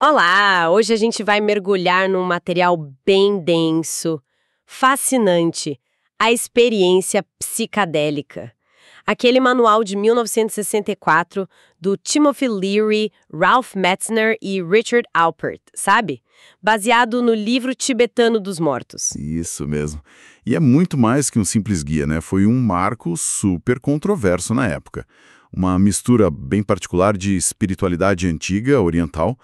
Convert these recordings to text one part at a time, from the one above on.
Olá! Hoje a gente vai mergulhar num material bem denso, fascinante, a experiência psicadélica. Aquele manual de 1964 do Timothy Leary, Ralph Metzner e Richard Alpert, sabe? Baseado no livro tibetano dos mortos. Isso mesmo. E é muito mais que um simples guia, né? Foi um marco super controverso na época. Uma mistura bem particular de espiritualidade antiga, oriental,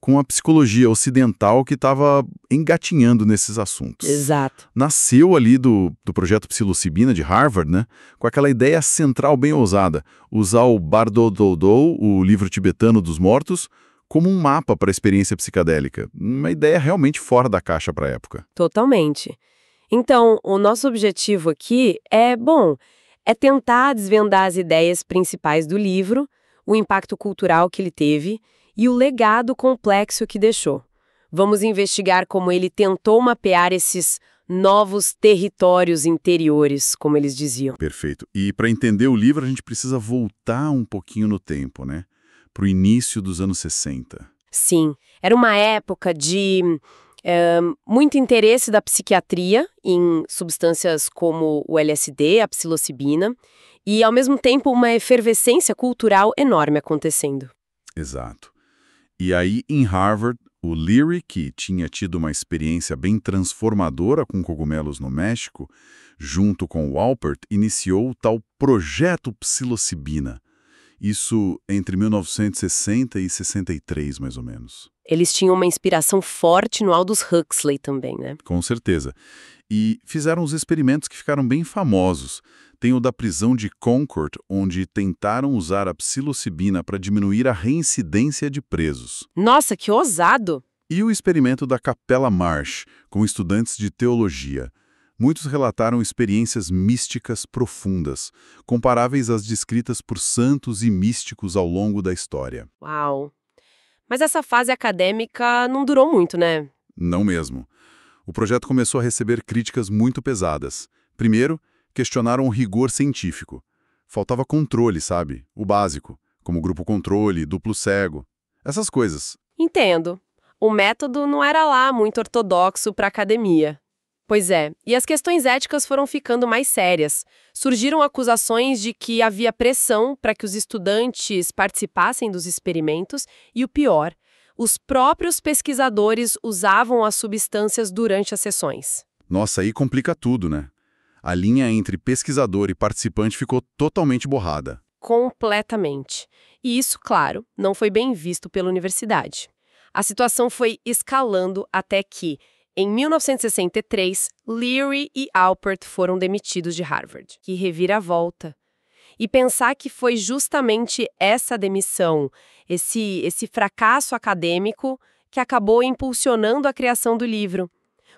com a psicologia ocidental que estava engatinhando nesses assuntos. Exato. Nasceu ali do projeto Psilocibina de Harvard, né? Com aquela ideia central bem ousada, usar o Bardo Dodou, o livro tibetano dos mortos, como um mapa para a experiência psicadélica. Uma ideia realmente fora da caixa para a época. Totalmente. Então, o nosso objetivo aqui é tentar desvendar as ideias principais do livro, o impacto cultural que ele teve e o legado complexo que deixou. Vamos investigar como ele tentou mapear esses novos territórios interiores, como eles diziam. Perfeito. E para entender o livro, a gente precisa voltar um pouquinho no tempo, né? Para o início dos anos 60. Sim, era uma época de muito interesse da psiquiatria em substâncias como o LSD, a psilocibina, e, ao mesmo tempo, uma efervescência cultural enorme acontecendo. Exato. E aí, em Harvard, o Leary, que tinha tido uma experiência bem transformadora com cogumelos no México, junto com o Alpert, iniciou o tal Projeto Psilocibina. Isso entre 1960 e 63, mais ou menos. Eles tinham uma inspiração forte no Aldous Huxley também, né? Com certeza. E fizeram os experimentos que ficaram bem famosos. Tem o da prisão de Concord, onde tentaram usar a psilocibina para diminuir a reincidência de presos. Nossa, que ousado! E o experimento da Capela Marsh, com estudantes de teologia. Muitos relataram experiências místicas profundas, comparáveis às descritas por santos e místicos ao longo da história. Uau! Mas essa fase acadêmica não durou muito, né? Não mesmo. O projeto começou a receber críticas muito pesadas. Primeiro, questionaram o rigor científico. Faltava controle, sabe? O básico, como grupo controle, duplo cego. Essas coisas. Entendo. O método não era lá muito ortodoxo para a academia. Pois é, e as questões éticas foram ficando mais sérias. Surgiram acusações de que havia pressão para que os estudantes participassem dos experimentos e, o pior, os próprios pesquisadores usavam as substâncias durante as sessões. Nossa, aí complica tudo, né? A linha entre pesquisador e participante ficou totalmente borrada. Completamente. E isso, claro, não foi bem visto pela universidade. A situação foi escalando até que, em 1963, Leary e Alpert foram demitidos de Harvard. Que reviravolta! E pensar que foi justamente essa demissão, esse fracasso acadêmico, que acabou impulsionando a criação do livro.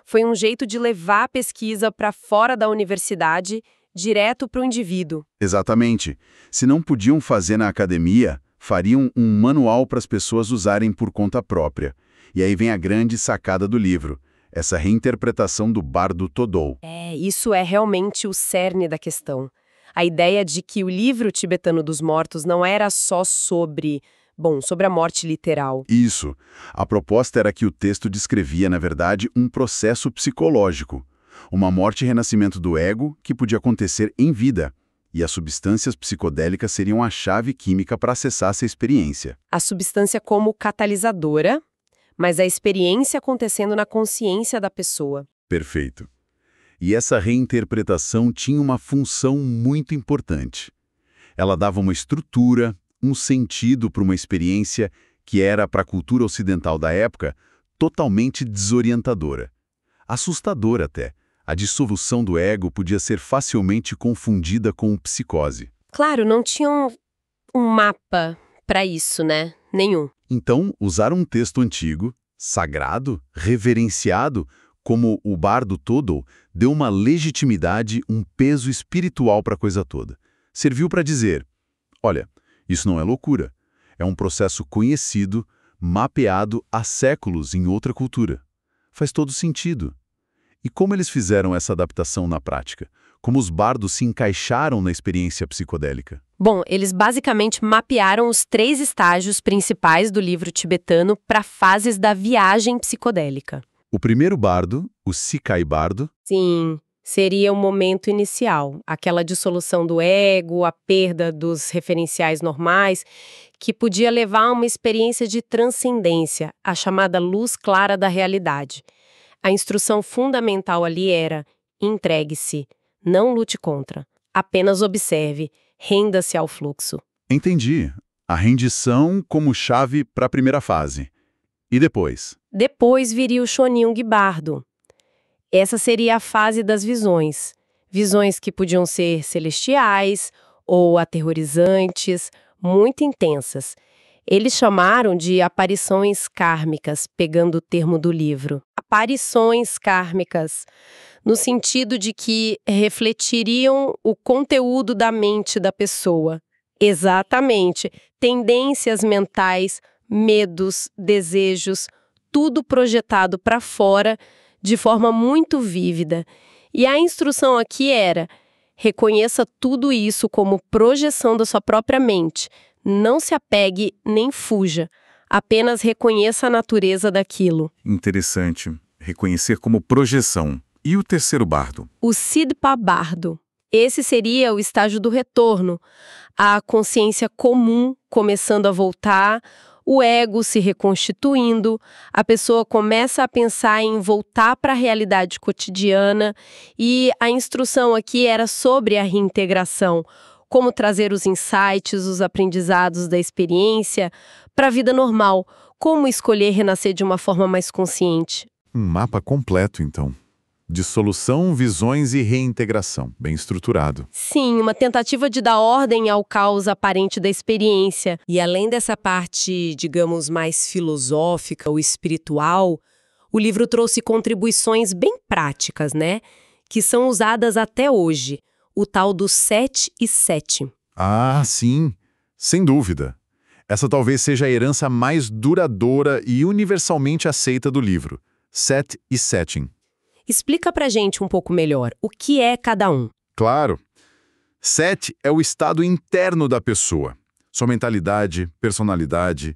Foi um jeito de levar a pesquisa para fora da universidade, direto para o indivíduo. Exatamente. Se não podiam fazer na academia, fariam um manual para as pessoas usarem por conta própria. E aí vem a grande sacada do livro. Essa reinterpretação do Bardo Todou. Isso é realmente o cerne da questão. A ideia de que o livro tibetano dos mortos não era só sobre a morte literal. Isso. A proposta era que o texto descrevia, na verdade, um processo psicológico. Uma morte e renascimento do ego que podia acontecer em vida. E as substâncias psicodélicas seriam a chave química para acessar essa experiência. A substância como catalisadora, mas a experiência acontecendo na consciência da pessoa. Perfeito. E essa reinterpretação tinha uma função muito importante. Ela dava uma estrutura, um sentido para uma experiência que era, para a cultura ocidental da época, totalmente desorientadora. Assustadora até. A dissolução do ego podia ser facilmente confundida com psicose. Claro, não tinha um mapa para isso, né? Nenhum. Então, usar um texto antigo, sagrado, reverenciado, como o Bardo Todou, deu uma legitimidade, um peso espiritual para a coisa toda. Serviu para dizer, olha, isso não é loucura, é um processo conhecido, mapeado há séculos em outra cultura. Faz todo sentido. E como eles fizeram essa adaptação na prática? como os bardos se encaixaram na experiência psicodélica? Bom, eles basicamente mapearam os 3 estágios principais do livro tibetano para fases da viagem psicodélica. O primeiro bardo, o Sikai Bardo, Sim, seria o momento inicial, aquela dissolução do ego, a perda dos referenciais normais, que podia levar a uma experiência de transcendência, a chamada luz clara da realidade. A instrução fundamental ali era: entregue-se, não lute contra, apenas observe, renda-se ao fluxo. entendi. A rendição como chave para a primeira fase. E depois? Depois viria o Shonin Bardo. Essa seria a fase das visões. Visões que podiam ser celestiais ou aterrorizantes, muito intensas. Eles chamaram de aparições kármicas, pegando o termo do livro. Aparições kármicas, no sentido de que refletiriam o conteúdo da mente da pessoa. Exatamente. Tendências mentais, medos, desejos, tudo projetado para fora de forma muito vívida. E a instrução aqui era: reconheça tudo isso como projeção da sua própria mente. Não se apegue nem fuja. Apenas reconheça a natureza daquilo. Interessante. Reconhecer como projeção. E o terceiro bardo? O Sidpa Bardo. Esse seria o estágio do retorno. A consciência comum começando a voltar, o ego se reconstituindo, a pessoa começa a pensar em voltar para a realidade cotidiana, e a instrução aqui era sobre a reintegração, como trazer os insights, os aprendizados da experiência para a vida normal, como escolher renascer de uma forma mais consciente. Um mapa completo, então. Dissolução, visões e reintegração. Bem estruturado. Sim, uma tentativa de dar ordem ao caos aparente da experiência. E além dessa parte, digamos, mais filosófica ou espiritual, o livro trouxe contribuições bem práticas, né? Que são usadas até hoje. O tal do 7 e 7. Ah, sim. Sem dúvida. Essa talvez seja a herança mais duradoura e universalmente aceita do livro. 7 e setting. Explica pra gente um pouco melhor o que é cada um. Claro. 7 é o estado interno da pessoa. Sua mentalidade, personalidade,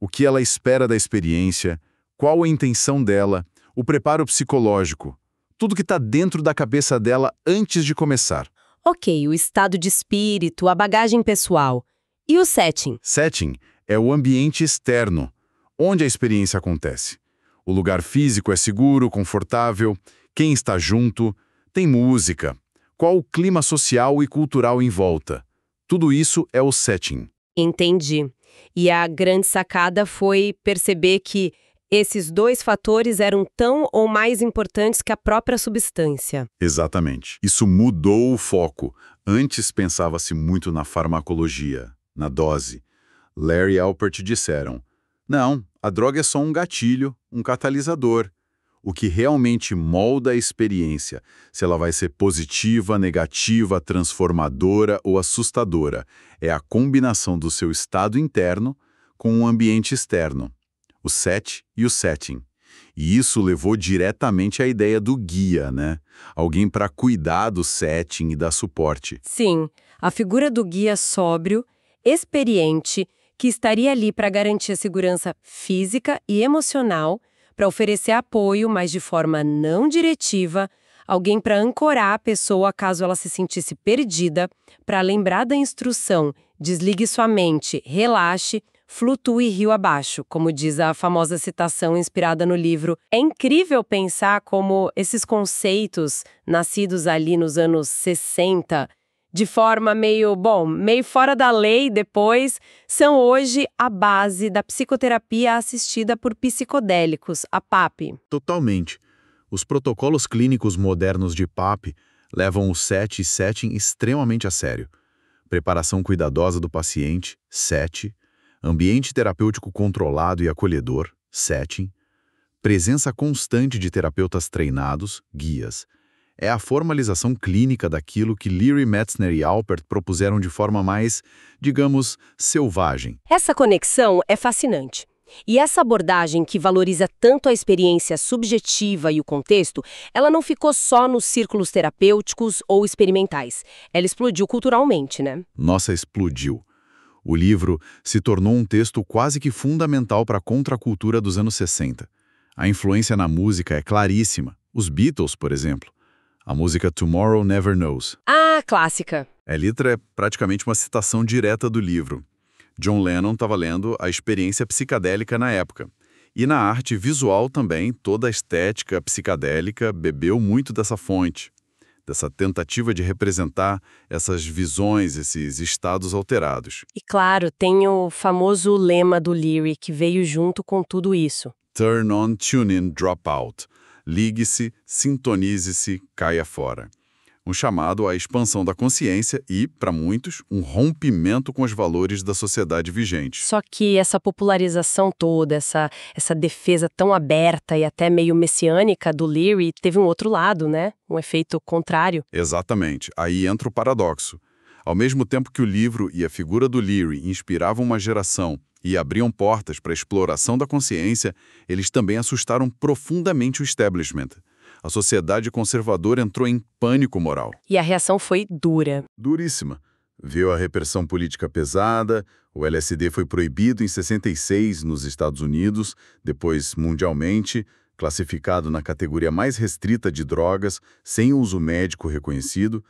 o que ela espera da experiência, qual a intenção dela, o preparo psicológico. Tudo que está dentro da cabeça dela antes de começar. Ok, o estado de espírito, a bagagem pessoal. E o setting? Setting é o ambiente externo, onde a experiência acontece. O lugar físico é seguro, confortável, quem está junto, tem música, qual o clima social e cultural em volta. Tudo isso é o setting. Entendi. E a grande sacada foi perceber que esses 2 fatores eram tão ou mais importantes que a própria substância. Exatamente. Isso mudou o foco. Antes pensava-se muito na farmacologia, na dose. Larry e Alpert disseram: não, a droga é só um gatilho, um catalisador. O que realmente molda a experiência, se ela vai ser positiva, negativa, transformadora ou assustadora, é a combinação do seu estado interno com o ambiente externo, o set e o setting. E isso levou diretamente à ideia do guia, né? Alguém para cuidar do setting e dar suporte. Sim, a figura do guia sóbrio, experiente, que estaria ali para garantir a segurança física e emocional, para oferecer apoio, mas de forma não diretiva, alguém para ancorar a pessoa caso ela se sentisse perdida, para lembrar da instrução: desligue sua mente, relaxe, flutue rio abaixo, como diz a famosa citação inspirada no livro. É incrível pensar como esses conceitos, nascidos ali nos anos 60, de forma meio fora da lei depois, são hoje a base da psicoterapia assistida por psicodélicos, a PAP. Totalmente. Os protocolos clínicos modernos de PAP levam o set e setting extremamente a sério. Preparação cuidadosa do paciente, set. Ambiente terapêutico controlado e acolhedor, setting. Presença constante de terapeutas treinados, guias. É a formalização clínica daquilo que Leary, Metzner e Alpert propuseram de forma mais, digamos, selvagem. Essa conexão é fascinante. E essa abordagem que valoriza tanto a experiência subjetiva e o contexto, ela não ficou só nos círculos terapêuticos ou experimentais. Ela explodiu culturalmente, né? Nossa, explodiu. O livro se tornou um texto quase que fundamental para a contracultura dos anos 60. A influência na música é claríssima. Os Beatles, por exemplo. A música Tomorrow Never Knows. Ah, clássica. A letra é praticamente uma citação direta do livro. John Lennon estava lendo a experiência psicadélica na época. E na arte visual também, toda a estética psicadélica bebeu muito dessa fonte, dessa tentativa de representar essas visões, esses estados alterados. E claro, tem o famoso lema do Leary que veio junto com tudo isso. Turn on, tune in, drop out. Ligue-se, sintonize-se, caia fora. Um chamado à expansão da consciência e, para muitos, um rompimento com os valores da sociedade vigente. Só que essa popularização toda, essa defesa tão aberta e até meio messiânica do Leary teve um outro lado, né? Um efeito contrário. Exatamente. Aí entra o paradoxo. Ao mesmo tempo que o livro e a figura do Leary inspiravam uma geração e abriam portas para a exploração da consciência, eles também assustaram profundamente o establishment. A sociedade conservadora entrou em pânico moral. E a reação foi dura. Duríssima. Viu a repressão política pesada, o LSD foi proibido em 66 nos Estados Unidos, depois mundialmente, classificado na categoria mais restrita de drogas, sem uso médico reconhecido,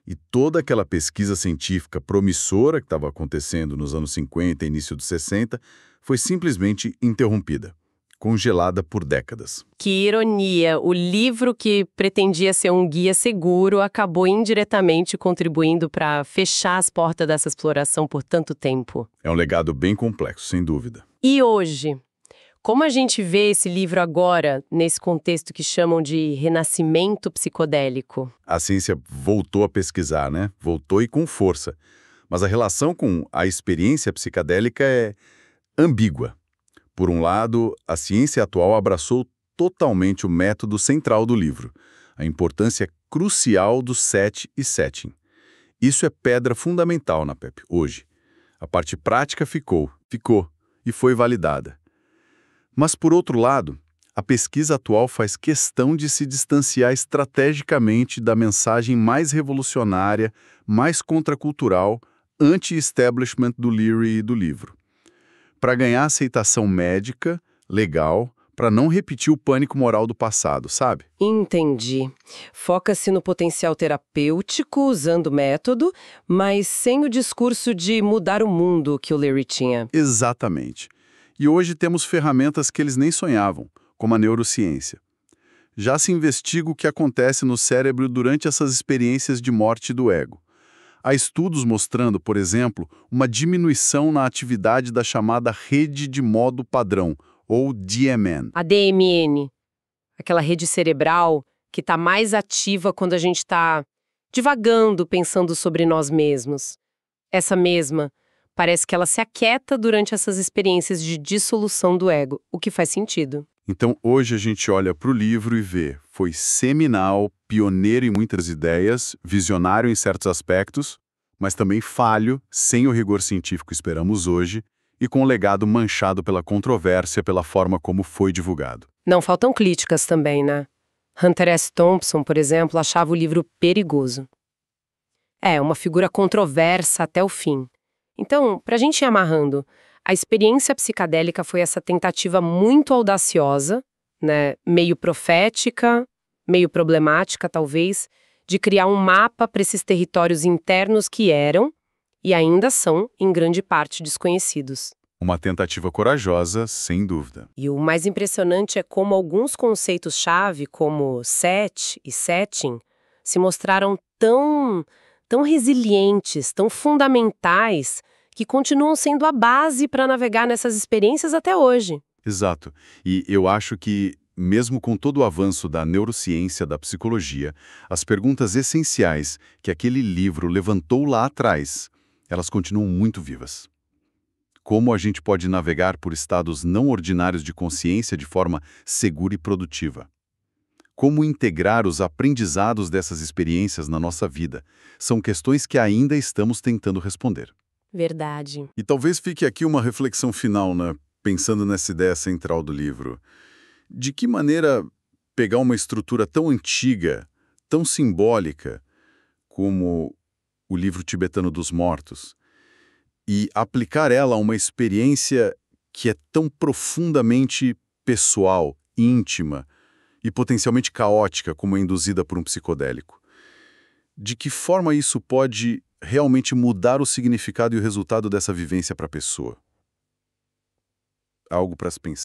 e toda aquela pesquisa científica promissora que estava acontecendo nos anos 50 e início dos 60 foi simplesmente interrompida. Congelada por décadas. Que ironia! O livro que pretendia ser um guia seguro acabou indiretamente contribuindo para fechar as portas dessa exploração por tanto tempo. É um legado bem complexo, sem dúvida. E hoje? Como a gente vê esse livro agora, nesse contexto que chamam de renascimento psicodélico? A ciência voltou a pesquisar, né? Voltou e com força. Mas a relação com a experiência psicadélica é ambígua. Por um lado, a ciência atual abraçou totalmente o método central do livro, a importância crucial do set e setting. Isso é pedra fundamental na PEP, hoje. A parte prática ficou e foi validada. Mas, por outro lado, a pesquisa atual faz questão de se distanciar estrategicamente da mensagem mais revolucionária, mais contracultural, anti-establishment do Leary e do livro. Para ganhar aceitação médica, legal, para não repetir o pânico moral do passado, sabe? Entendi. Foca-se no potencial terapêutico, usando o método, mas sem o discurso de mudar o mundo que o Leary tinha. Exatamente. E hoje temos ferramentas que eles nem sonhavam, como a neurociência. Já se investiga o que acontece no cérebro durante essas experiências de morte do ego. Há estudos mostrando, por exemplo, uma diminuição na atividade da chamada rede de modo padrão, ou DMN. A DMN, aquela rede cerebral que está mais ativa quando a gente está divagando, pensando sobre nós mesmos. Essa mesma, parece que ela se aquieta durante essas experiências de dissolução do ego, o que faz sentido. Então, hoje a gente olha para o livro e vê, foi seminal, pioneiro em muitas ideias, visionário em certos aspectos, mas também falho, sem o rigor científico que esperamos hoje, e com um legado manchado pela controvérsia pela forma como foi divulgado. Não faltam críticas também, né? Hunter S. Thompson, por exemplo, achava o livro perigoso. É, uma figura controversa até o fim. Então, para a gente ir amarrando, a experiência psicadélica foi essa tentativa muito audaciosa, né, meio profética, meio problemática talvez, de criar um mapa para esses territórios internos que eram, e ainda são, em grande parte, desconhecidos. Uma tentativa corajosa, sem dúvida. E o mais impressionante é como alguns conceitos-chave, como set e setting, se mostraram tão resilientes, tão fundamentais, que continuam sendo a base para navegar nessas experiências até hoje. Exato. E eu acho que, mesmo com todo o avanço da neurociência, da psicologia, as perguntas essenciais que aquele livro levantou lá atrás, elas continuam muito vivas. Como a gente pode navegar por estados não ordinários de consciência de forma segura e produtiva? Como integrar os aprendizados dessas experiências na nossa vida? São questões que ainda estamos tentando responder. Verdade. E talvez fique aqui uma reflexão final, né? pensando nessa ideia central do livro, de que maneira pegar uma estrutura tão antiga, tão simbólica, como o livro tibetano dos mortos, e aplicar ela a uma experiência que é tão profundamente pessoal, íntima e potencialmente caótica como é induzida por um psicodélico. De que forma isso pode realmente mudar o significado e o resultado dessa vivência para a pessoa? Algo para se pensar.